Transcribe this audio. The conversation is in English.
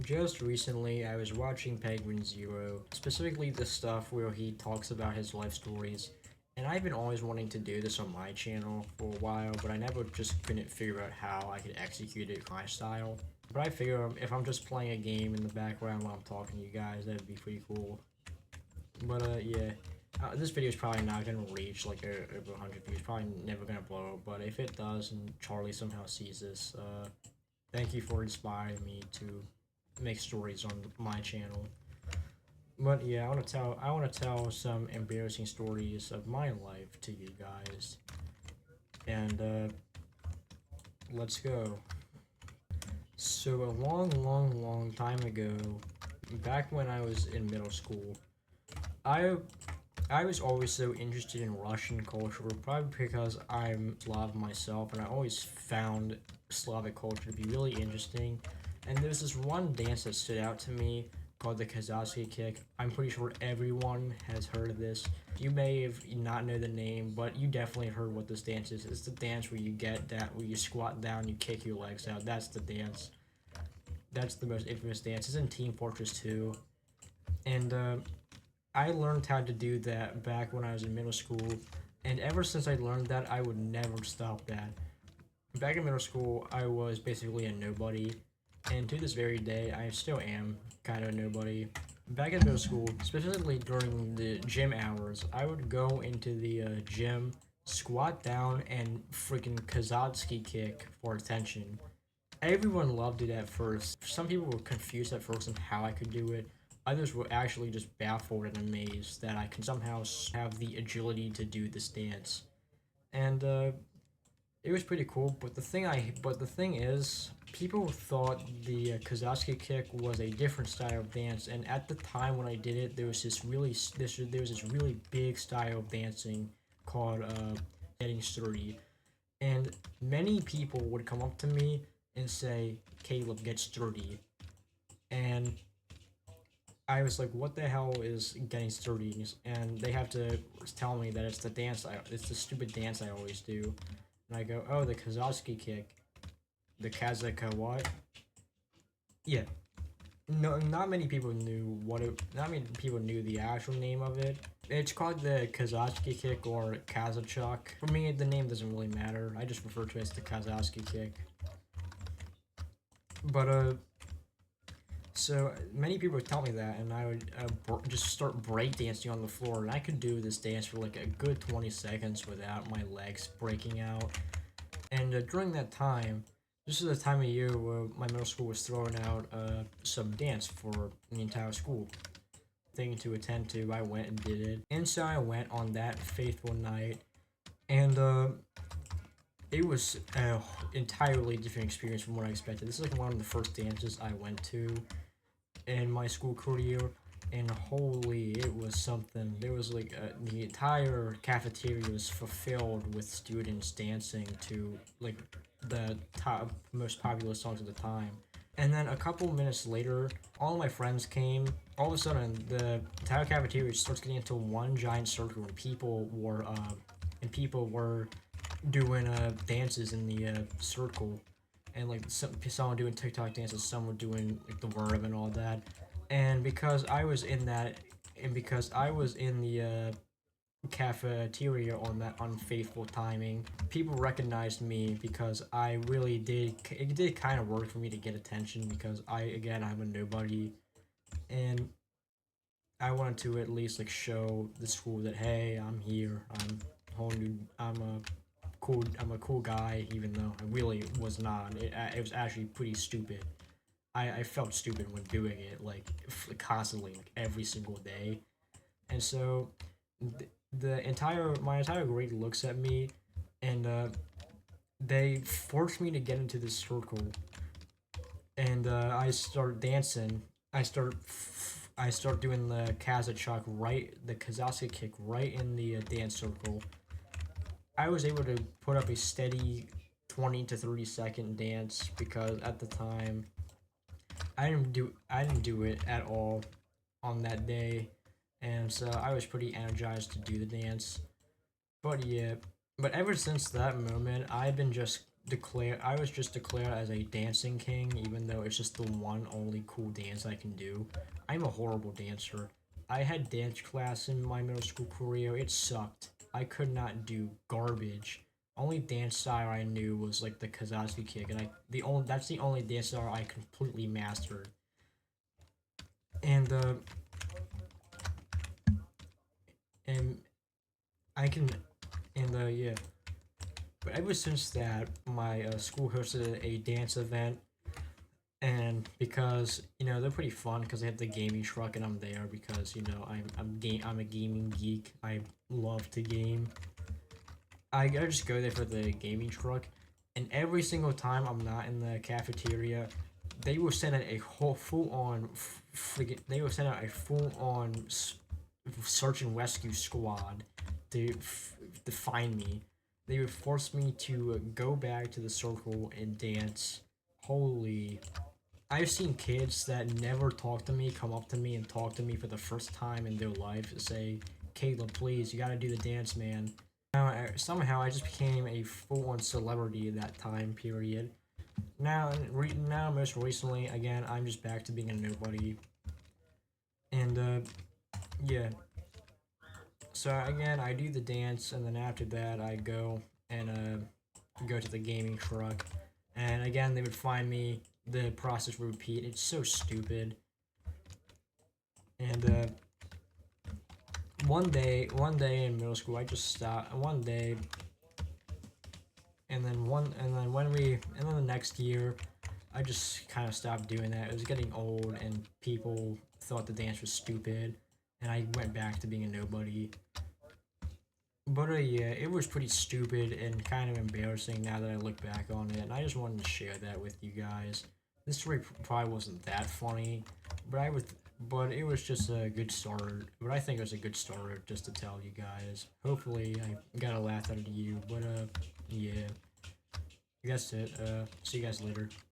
Just recently, I was watching Penguin Zero, specifically the stuff where he talks about his life stories. And I've been always wanting to do this on my channel for a while, but I never just couldn't figure out how I could execute it my style. But I figure if I'm just playing a game in the background while I'm talking to you guys, that'd be pretty cool. But yeah, this video is probably not gonna reach like over 100 views. Probably never gonna blow up. But if it does, and Charlie somehow sees this, thank you for inspiring me to make stories on my channel. But yeah, I want to tell some embarrassing stories of my life to you guys, and let's go. So a long time ago, back when I was in middle school, I I was always so interested in Russian culture, probably because I'm Slav myself, and I always found Slavic culture to be really interesting. And there's this one dance that stood out to me called the Kazotsky Kick. I'm pretty sure everyone has heard of this. You may have not know the name, but you definitely heard what this dance is. It's the dance where you get that, where you squat down, you kick your legs out. That's the dance. That's the most infamous dance. It's in Team Fortress 2. And I learned how to do that back when I was in middle school, and ever since I learned that, I would never stop that. Back in middle school, I was basically a nobody, and to this very day, I still am kind of a nobody. Back in middle school, specifically during the gym hours, I would go into the gym, squat down, and freaking Kazotsky kick for attention. Everyone loved it at first. Some people were confused at first on how I could do it. Others were actually just baffled and amazed that I can somehow have the agility to do this dance. And it was pretty cool. But the thing is, people thought the Kazakhstan kick was a different style of dance. And at the time when I did it, there was this really big style of dancing called getting sturdy. And many people would come up to me and say, "Caleb, get sturdy." And I was like, "What the hell is getting sturdy?" And they have to tell me that it's the stupid dance I always do. And I go, "Oh, the Kazotsky kick, the Kazakh what?" Yeah, no, not many people knew what it. Not many people knew the actual name of it. It's called the Kazotsky kick or Kazachok. For me, the name doesn't really matter. I just refer to it as the Kazotsky kick. But so many people would tell me that, and I would just start breakdancing on the floor, and I could do this dance for like a good 20 seconds without my legs breaking out. And during that time, this is the time of year where my middle school was throwing out some dance for the entire school thing to attend to. I went and did it, and so I went on that faithful night, and it was an entirely different experience from what I expected. This is like one of the first dances I went to in my school career, and holy, it was something. There was like the entire cafeteria was fulfilled with students dancing to like the top most popular songs of the time. And then a couple minutes later, all my friends came. All of a sudden, the entire cafeteria starts getting into one giant circle, and people were doing dances in the circle, and like some were doing TikTok dances, some were doing like the verb and all that. And because I was in that, and because I was in the cafeteria on that unfaithful timing, people recognized me because I really did. It did kind of work for me to get attention because I'm a nobody, and I wanted to at least like show the school that hey, I'm here. I'm a cool guy, even though I really was not. It was actually pretty stupid. I felt stupid when doing it, like constantly, like every single day. And so my entire grade looks at me, and they force me to get into this circle, and I start dancing. I start doing the Kazakhstan kick right in the dance circle. I was able to put up a steady 20 to 30-second dance because at the time I didn't do it at all on that day, and so I was pretty energized to do the dance. But yeah, but ever since that moment, I've been just declared as a dancing king, even though it's just the one only cool dance I can do. I'm a horrible dancer. I had dance class in my middle school career. It sucked. I could not do garbage. Only dance style I knew was like the Kazotsky Kick, and that's the only dance style I completely mastered. And and I can and yeah. But ever since that, my school hosted a dance event, and because they're pretty fun because they have the gaming truck, and I'm there because I'm a gaming geek. I love to game. I just go there for the gaming truck, and every single time I'm not in the cafeteria, they will send out a whole full on they will send out a full on search and rescue squad to find me. They would force me to go back to the circle and dance. Holy. I've seen kids that never talk to me come up to me and talk to me for the first time in their life and say, Caleb, please, you gotta do the dance, man. Somehow I just became a full on celebrity at that time period. Now, most recently, again, I'm just back to being a nobody. And, yeah. So, again, I do the dance, and then after that, I go and, go to the gaming truck. And again, they would find me. The process would repeat. It's so stupid. And one day in middle school, I just stopped. One day, and then the next year, I just kind of stopped doing that. It was getting old, and people thought the dance was stupid, and I went back to being a nobody. But yeah, it was pretty stupid and kind of embarrassing now that I look back on it, and I just wanted to share that with you guys. This story probably wasn't that funny, but but it was just a good start. But I think it was a good start just to tell you guys. Hopefully, I got a laugh out of you. But yeah, that's it. See you guys later.